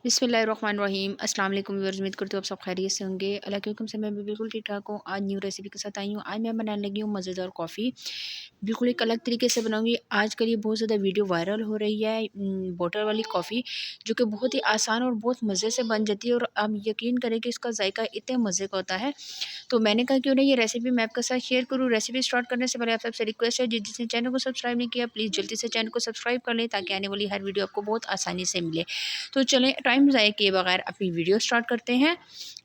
बिस्मिल्लाहिर्रहमानिर्रहीम। अस्सलाम वालेकुम व्यूअर्स, उम्मीद करती हूँ आप सब खैरियत से होंगे। अल्लाह के हुक्म से मैं भी बिल्कुल ठीक ठाक हूँ। आज न्यू रेसिपी के साथ आई हूँ। आज मैं बनाने लगी हूँ मज़ेदार कॉफ़ी। बिल्कुल एक अलग तरीके से बनाऊँगी। आजकल ये बहुत ज़्यादा वीडियो वायरल हो रही है बॉटल वाली कॉफ़ी, जो कि बहुत ही आसान और बहुत मज़े से बन जाती है और आप यकीन करें कि इसका जायका इतने मज़े का होता है। तो मैंने कहा क्यों नहीं ये रेसिपी मैं आपके साथ शेयर करूँ। रेसिपी स्टार्ट करने से पहले आप सबसे रिक्वेस्ट है, जिसने चैनल को सब्सक्राइब नहीं किया प्लीज़ जल्दी से चैनल को सब्सक्राइब कर लें, ताकि आने वाली हर वीडियो आपको बहुत आसानी से मिले। तो चलें टाइम ज़ाया किए बगैर अपनी वीडियो स्टार्ट करते हैं।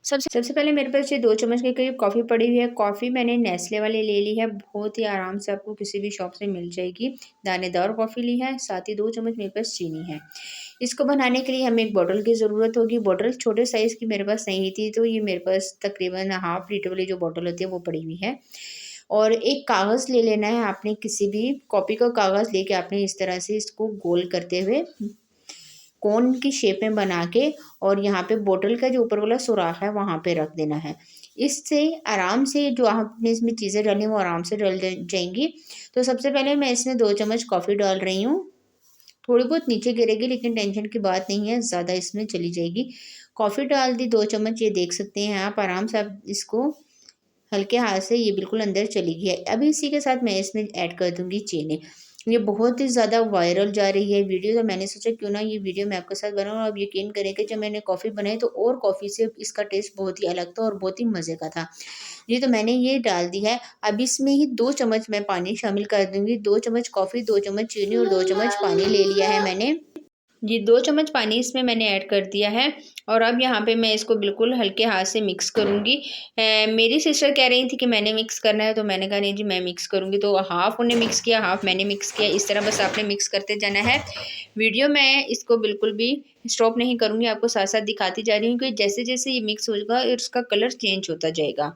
सबसे पहले मेरे पास ये 2 चम्मच के करीब कॉफ़ी पड़ी हुई है। कॉफ़ी मैंने नेस्ले वाली ले ली है, बहुत ही आराम से आपको किसी भी शॉप से मिल जाएगी। दानेदार कॉफ़ी ली है, साथ ही 2 चम्मच मेरे पास चीनी है। इसको बनाने के लिए हमें एक बॉटल की ज़रूरत होगी। बॉटल छोटे साइज़ की मेरे पास नहीं थी, तो ये मेरे पास तकरीबन हाफ़ लीटर वाली जो बॉटल होती है वो पड़ी हुई है। और एक कागज़ ले लेना है आपने, किसी भी कॉपी का कागज़ लेके आपने इस तरह से इसको गोल करते हुए कोन की शेप में बना के और यहाँ पे बोतल का जो ऊपर वाला सुराख है वहाँ पे रख देना है। इससे आराम से जो आपने इसमें चीज़ें डाली वो आराम से डल जाएंगी। तो सबसे पहले मैं इसमें 2 चम्मच कॉफ़ी डाल रही हूँ। थोड़ी बहुत नीचे गिरेगी लेकिन टेंशन की बात नहीं है, ज़्यादा इसमें चली जाएगी। कॉफ़ी डाल दी 2 चम्मच, ये देख सकते हैं आप। आराम से आप इसको हल्के हाथ से ये बिल्कुल अंदर चली गई है। अभी इसी के साथ मैं इसमें ऐड कर दूँगी चीनी। ये बहुत ही ज़्यादा वायरल जा रही है वीडियो, तो मैंने सोचा क्यों ना ये वीडियो मैं आपके साथ बनाऊँ। और आप यकीन करें कि जब मैंने कॉफ़ी बनाई तो और कॉफ़ी से इसका टेस्ट बहुत ही अलग था और बहुत ही मज़े का था। ये तो मैंने ये डाल दी है। अब इसमें ही 2 चम्मच मैं पानी शामिल कर दूँगी। 2 चम्मच कॉफ़ी, 2 चम्मच चीनी और 2 चम्मच पानी ले लिया है मैंने। जी 2 चम्मच पानी इसमें मैंने ऐड कर दिया है और अब यहाँ पे मैं इसको बिल्कुल हल्के हाथ से मिक्स करूँगी। मेरी सिस्टर कह रही थी कि मैंने मिक्स करना है, तो मैंने कहा नहीं जी मैं मिक्स करूँगी। तो हाफ़ उन्होंने मिक्स किया, हाफ़ मैंने मिक्स किया। इस तरह बस आपने मिक्स करते जाना है। वीडियो मैं इसको बिल्कुल भी स्टॉप नहीं करूँगी, आपको साथ-साथ दिखाती जा रही हूँ कि जैसे-जैसे ये मिक्स होगा इसका कलर चेंज होता जाएगा।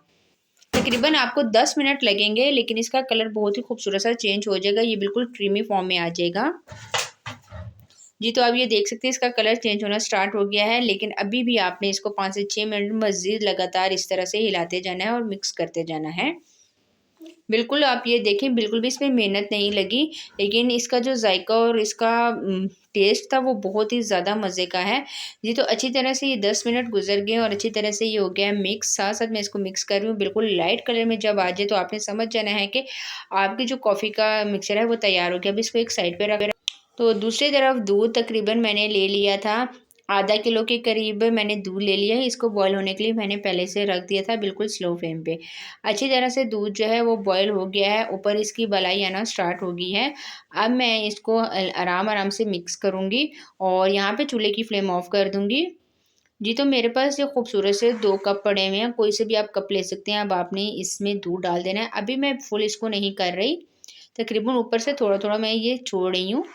तकरीबन आपको 10 मिनट लगेंगे, लेकिन इसका कलर बहुत ही खूबसूरत सा चेंज हो जाएगा। ये बिल्कुल क्रीमी फॉर्म में आ जाएगा। जी, तो आप ये देख सकते हैं इसका कलर चेंज होना स्टार्ट हो गया है, लेकिन अभी भी आपने इसको 5 से 6 मिनट मज़ीद लगातार इस तरह से हिलाते जाना है और मिक्स करते जाना है। बिल्कुल आप ये देखें, बिल्कुल भी इसमें मेहनत नहीं लगी, लेकिन इसका जो जायका और इसका टेस्ट था वो बहुत ही ज़्यादा मज़े का है। जी, तो अच्छी तरह से ये 10 मिनट गुज़र गए और अच्छी तरह से ये हो गया है मिक्स। साथ-साथ मैं इसको मिक्स कर रही हूँ, बिल्कुल लाइट कलर में जब आ जाए तो आपने समझ जाना है कि आपकी जो कॉफ़ी का मिक्सचर है वो तैयार हो गया। अब इसको एक साइड पे रख। तो दूसरी तरफ दूध तकरीबन मैंने ले लिया था, आधा किलो के करीब मैंने दूध ले लिया है। इसको बॉयल होने के लिए मैंने पहले से रख दिया था बिल्कुल स्लो फ्लेम पे। अच्छी तरह से दूध जो है वो बॉयल हो गया है, ऊपर इसकी मलाई आना स्टार्ट हो गई है। अब मैं इसको आराम-आराम से मिक्स करूँगी और यहाँ पे चूल्हे की फ्लेम ऑफ कर दूँगी। जी, तो मेरे पास ये खूबसूरत से 2 कप पड़े हुए हैं, कोई से भी आप कप ले सकते हैं। अब आपने इसमें दूध डाल देना है। अभी मैं फुल इसको नहीं कर रही, तकरीबन ऊपर से थोड़ा-थोड़ा मैं ये छोड़ रही हूँ।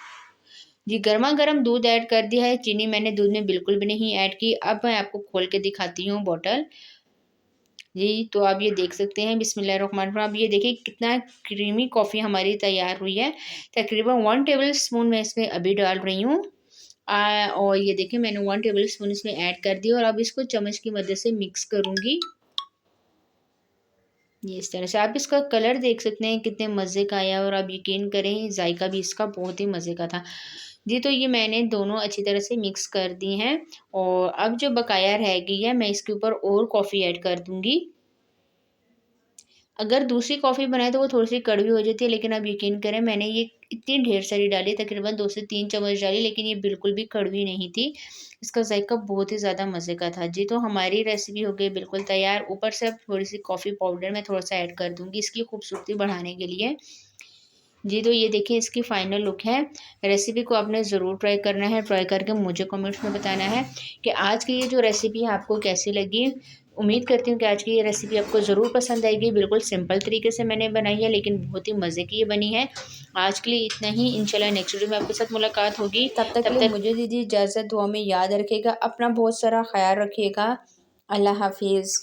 जी, गरमा-गरम दूध ऐड कर दिया है, चीनी मैंने दूध में बिल्कुल भी नहीं ऐड की। अब मैं आपको खोल के दिखाती हूँ बॉटल। जी, तो आप ये देख सकते हैं बिस्मिल्लाहिर्रहमानिर्रहीम। अब ये देखिए कितना क्रीमी कॉफ़ी हमारी तैयार हुई है। तकरीबन 1 टेबल स्पून मैं इसमें अभी डाल रही हूँ। और ये देखिए मैंने 1 टेबल स्पून इसमें ऐड कर दी और अब इसको चम्मच की मदद से मिक्स करूँगी। ये इस तरह से आप इसका कलर देख सकते हैं कितने मज़े का आया और आप यकीन करें जायका भी इसका बहुत ही मज़े का था। जी, तो ये मैंने दोनों अच्छी तरह से मिक्स कर दी हैं और अब जो बकाया रह गई है मैं इसके ऊपर और कॉफ़ी ऐड कर दूँगी। अगर दूसरी कॉफ़ी बनाए तो वो थोड़ी-सी कड़वी हो जाती है, लेकिन आप यकीन करें मैंने ये इतनी ढेर सारी डाली, तकरीबन 2 से 3 चम्मच डाली, लेकिन ये बिल्कुल भी कड़वी नहीं थी। इसका ज़ायका बहुत ही ज़्यादा मज़े का था। जी, तो हमारी रेसिपी हो गई बिल्कुल तैयार। ऊपर से अब थोड़ी-सी कॉफ़ी पाउडर मैं थोड़ा-सा ऐड कर दूँगी इसकी खूबसूरती बढ़ाने के लिए। जी, तो ये देखिए इसकी फ़ाइनल लुक है। रेसिपी को आपने ज़रूर ट्राई करना है, ट्राई करके मुझे कमेंट्स में बताना है कि आज की ये जो रेसिपी है आपको कैसी लगी। उम्मीद करती हूँ कि आज की ये रेसिपी आपको ज़रूर पसंद आएगी। बिल्कुल सिंपल तरीके से मैंने बनाई है, लेकिन बहुत ही मज़े की ये बनी है। आज के लिए इतना ही, इंशाल्लाह नेक्स्ट वीडियो में आपके साथ मुलाकात होगी। तब तक के लिए मुझे दीजिए इजाज़त। दुआ में याद रखिएगा, अपना बहुत सारा ख़्याल रखिएगा। अल्लाह हाफ़िज़।